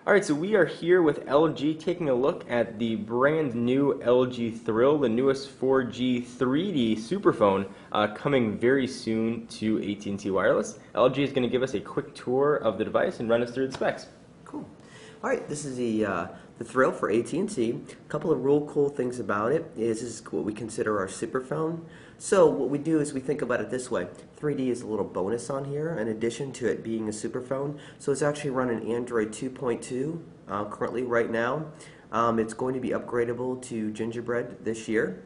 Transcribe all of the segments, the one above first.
Alright, so we are here with LG taking a look at the brand new LG Thrill, the newest 4G 3D Superphone coming very soon to AT&T Wireless. LG is going to give us a quick tour of the device and run us through the specs. Cool. All right, this is the Thrill for AT&T. A couple of real cool things about it is this is what we consider our superphone. So what we do is we think about it this way. 3D is a little bonus on here in addition to it being a superphone. So it's actually running Android 2.2 currently right now. It's going to be upgradable to Gingerbread this year.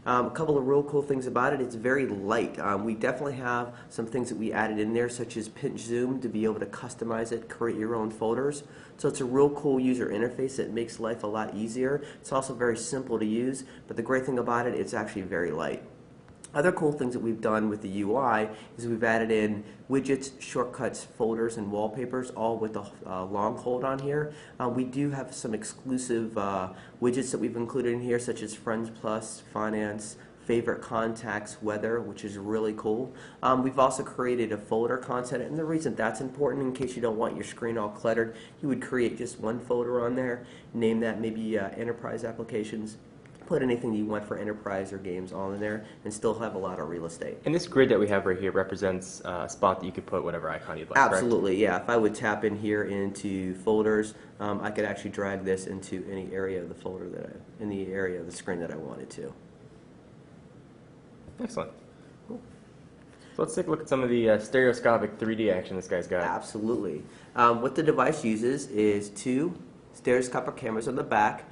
A couple of real cool things about it, it's very light. We definitely have some things that we added in there, such as pinch zoom to be able to customize it, create your own folders. So it's a real cool user interface that makes life a lot easier. It's also very simple to use, but the great thing about it, it's actually very light. Other cool things that we've done with the UI is we've added in widgets, shortcuts, folders, and wallpapers, all with a long hold on here. We do have some exclusive widgets that we've included in here, such as Friends Plus, Finance, Favorite Contacts, Weather, which is really cool. We've also created a folder content, and the reason that's important, in case you don't want your screen all cluttered, you would create just one folder on there, name that maybe Enterprise Applications. Put anything you want for enterprise or games all in there and still have a lot of real estate. And this grid that we have right here represents a spot that you could put whatever icon you'd like, Absolutely, correct? yeah. If I would tap in here into folders, I could actually drag this into any area of the folder in the area of the screen that I wanted to. Excellent. Cool. So let's take a look at some of the stereoscopic 3D action this guy's got. Absolutely. What the device uses is two stereoscopic cameras on the back.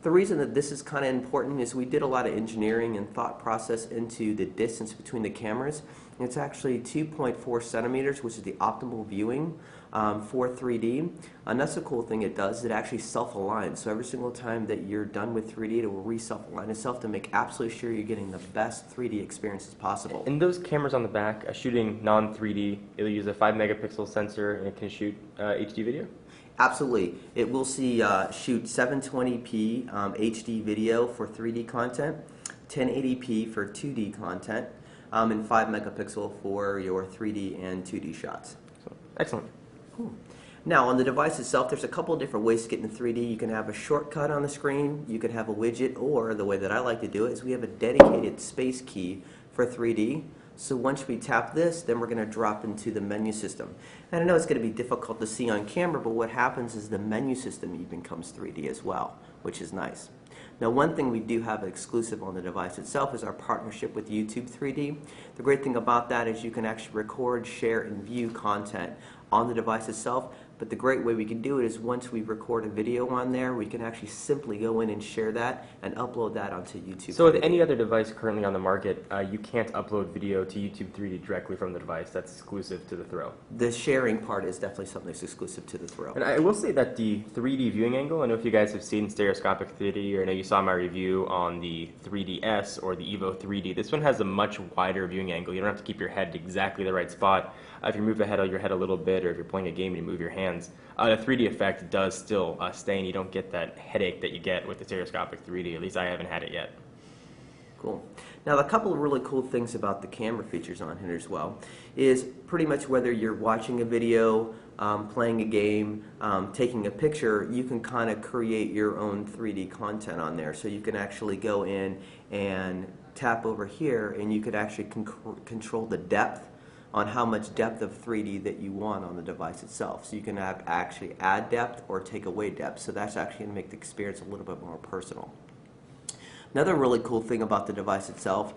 The reason that this is kind of important is we did a lot of engineering and thought process into the distance between the cameras. It's actually 2.4 centimeters, which is the optimal viewing for 3D. And that's the cool thing it does. It actually self-aligns. So every single time that you're done with 3D, it will re-self-align itself to make absolutely sure you're getting the best 3D experience as possible. And those cameras on the back, shooting non-3D, it'll use a 5 megapixel sensor and it can shoot HD video? Absolutely. It will shoot 720p HD video for 3D content, 1080p for 2D content, and 5 megapixel for your 3D and 2D shots. Excellent. Cool. Now on the device itself, there's a couple of different ways to get in 3D. You can have a shortcut on the screen, you can have a widget, or the way that I like to do it is we have a dedicated space key for 3D. So once we tap this, then we're going to drop into the menu system. And I know it's going to be difficult to see on camera, but what happens is the menu system even becomes 3D as well, which is nice. Now one thing we do have exclusive on the device itself is our partnership with YouTube 3D. The great thing about that is you can actually record, share, and view content on the device itself. But the great way we can do it is once we record a video on there, we can actually simply go in and share that and upload that onto YouTube. So with any other device currently on the market, you can't upload video to YouTube 3D directly from the device. That's exclusive to the Thrill. The sharing part is definitely something that's exclusive to the Thrill. And I will say that the 3D viewing angle, I know if you guys have seen stereoscopic 3D, or I know you saw my review on the 3DS or the Evo 3D, this one has a much wider viewing angle. You don't have to keep your head exactly the right spot. If you move your head a little bit, or if you're playing a game and you move your hands, the 3D effect does still stay, and you don't get that headache that you get with the stereoscopic 3D. At least I haven't had it yet. Cool. Now, a couple of really cool things about the camera features on here as well is pretty much whether you're watching a video, playing a game, taking a picture, you can kind of create your own 3D content on there. So you can actually go in and tap over here, and you could actually control the depth on how much depth of 3D that you want on the device itself. So you can actually add depth or take away depth. So that's actually going to make the experience a little bit more personal. Another really cool thing about the device itself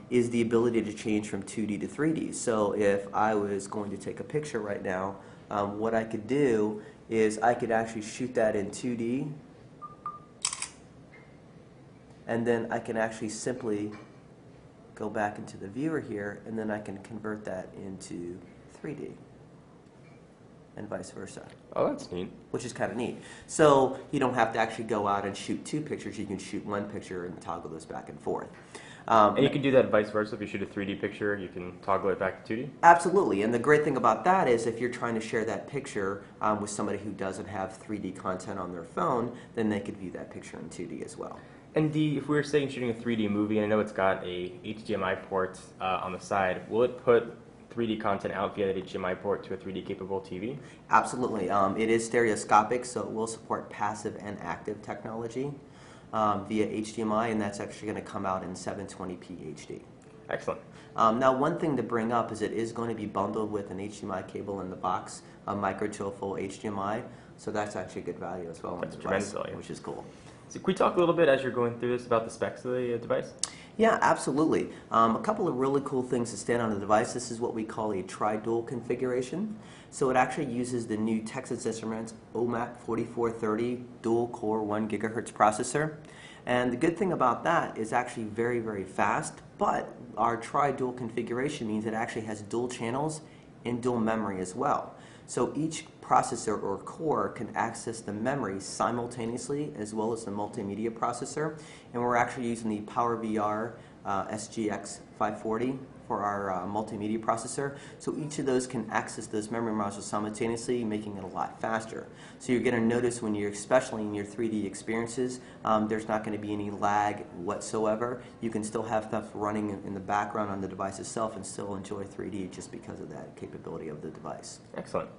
is the ability to change from 2D to 3D. So if I was going to take a picture right now, what I could do is I could actually shoot that in 2D, and then I can actually simply go back into the viewer here, and then I can convert that into 3D, and vice versa. Oh, that's neat. Which is kind of neat. So you don't have to actually go out and shoot two pictures. You can shoot one picture and toggle this back and forth. And you can do that vice versa. If you shoot a 3D picture, you can toggle it back to 2D? Absolutely. And the great thing about that is if you're trying to share that picture with somebody who doesn't have 3D content on their phone, then they could view that picture in 2D as well. And if we were saying shooting a 3D movie, and I know it's got a HDMI port on the side, will it put 3D content out via the HDMI port to a 3D capable TV? Absolutely. It is stereoscopic, so it will support passive and active technology via HDMI, and that's actually going to come out in 720p HD. Excellent. Now, one thing to bring up is it is going to be bundled with an HDMI cable in the box, a micro to a full HDMI, so that's actually good value as well on That's the tremendous device, value. which is cool. So can we talk a little bit as you're going through this about the specs of the device? Yeah, absolutely. A couple of really cool things to stand on the device. This is what we call a tri-dual configuration. So it actually uses the new Texas Instruments OMAC 4430 dual core 1 gigahertz processor. And the good thing about that is actually very, very fast, but our tri-dual configuration means it actually has dual channels and dual memory as well. So each processor or core can access the memory simultaneously as well as the multimedia processor. And we're actually using the PowerVR SGX 540 for our multimedia processor. So each of those can access those memory modules simultaneously, making it a lot faster. So you're going to notice when you're, especially in your 3D experiences, there's not going to be any lag whatsoever. You can still have stuff running in the background on the device itself and still enjoy 3D just because of that capability of the device. Excellent.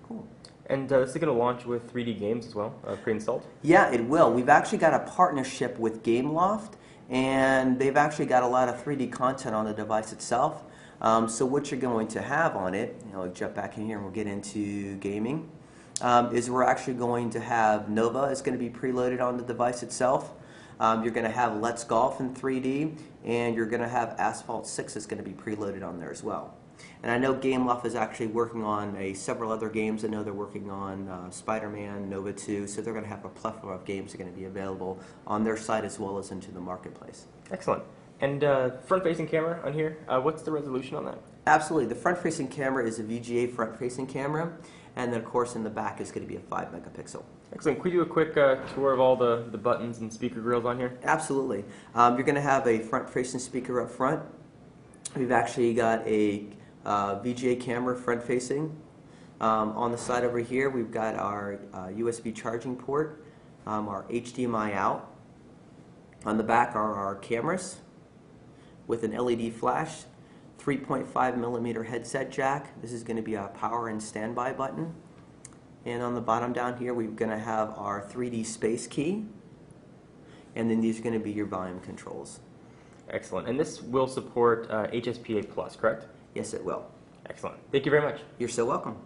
Cool. And this is going to launch with 3D games as well, pre-installed? Yeah, it will. We've actually got a partnership with GameLoft, and they've actually got a lot of 3D content on the device itself. So what you're going to have on it, I'll jump back in here and we'll get into gaming, is we're actually going to have Nova is going to be preloaded on the device itself. You're going to have Let's Golf in 3D, and you're going to have Asphalt 6 is going to be preloaded on there as well. And I know GameLoft is actually working on several other games. I know they're working on Spider-Man, Nova 2, so they're going to have a plethora of games that are going to be available on their site as well as into the marketplace. Excellent. And front-facing camera on here, what's the resolution on that? Absolutely. The front-facing camera is a VGA front-facing camera, and then of course in the back is going to be a 5 megapixel. Excellent. Could we do a quick tour of all the buttons and speaker grills on here? Absolutely. You're going to have a front-facing speaker up front. We've actually got a VGA camera front-facing. On the side over here, we've got our USB charging port, our HDMI out. On the back are our cameras with an LED flash, 3.5 millimeter headset jack. This is going to be a power and standby button. And on the bottom down here, we're going to have our 3D space key. And then these are going to be your volume controls. Excellent. And this will support HSPA+, correct? Yes, it will. Excellent. Thank you very much. You're so welcome.